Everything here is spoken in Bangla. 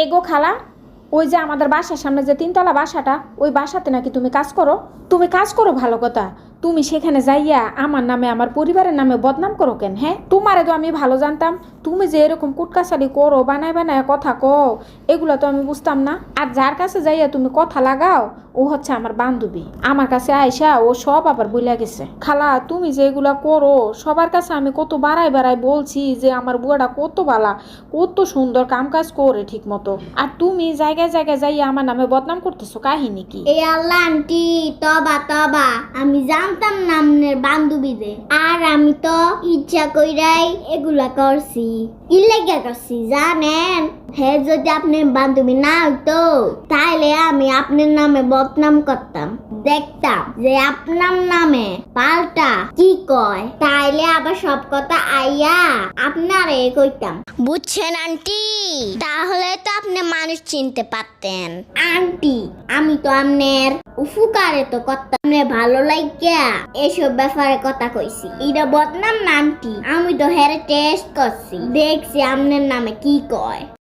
এগো খালা, ওই যে আমাদের বাসার সামনে যে তিনতলা বাসাটা, ওই বাসাতে নাকি তুমি কাজ করো? তুমি কাজ করো ভালো কথা, তুমি সেখানে যাইয়া আমার নামে আমার পরিবারের নামে বদনাম করো কেন? হ্যাঁ, তোমারে তো আমি ভালো জানতাম, তুমি যে এরকম কুটকাচারি করো, বানায় বানায় কথা কও, এগুলো তো আমি বুঝতাম না। আর যার কাছে যাইয়া তুমি কথা লাগাও, ও হচ্ছে আমার বান্ধবী। আমার কাছে আয়সা ও সব আবার বইলা গেছে। খালা, তুমি যে এগুলা করো, সবার কাছে আমি কত বাড়াই বাড়াই বলছি যে আমার বুয়াটা কত বালা, কত সুন্দর কাম কাজ করে ঠিক মতো, আর তুমি জায়গায় জায়গায় যাইয়া আমার নামে বদনাম করতেছো, কাহিনী কি? এই আল্লাহ আন্টি, তবা তবা, আমি জানতাম না আপনার বান্ধবীদের, আর আমি তো ইচ্ছা কইরাই এগুলা করছি। কি লেগে করছি জানেন? হে যদি আপনার বান্ধবী না হইতো, তাহলে আমি আপনার নামে বদনাম করতাম, দেখতাম যে আপনার নামে পাল্টা কি কয়, তাইলে আবার সব কথা আইয়া আপনারে কইতাম। বুঝছেন আন্টি? তাহলে তো আপনি মানুষ চিনতে পারতেন। আন্টি, আমি তো আপনার উপকারে তো করতাম, ভালো লাগিয়া এসব ব্যাপারে কথা কইছি। এটা বদনাম না আন্টি, আমি তো হেরে টেস্ট করছি, দেখছি আপনার নামে কি কয়।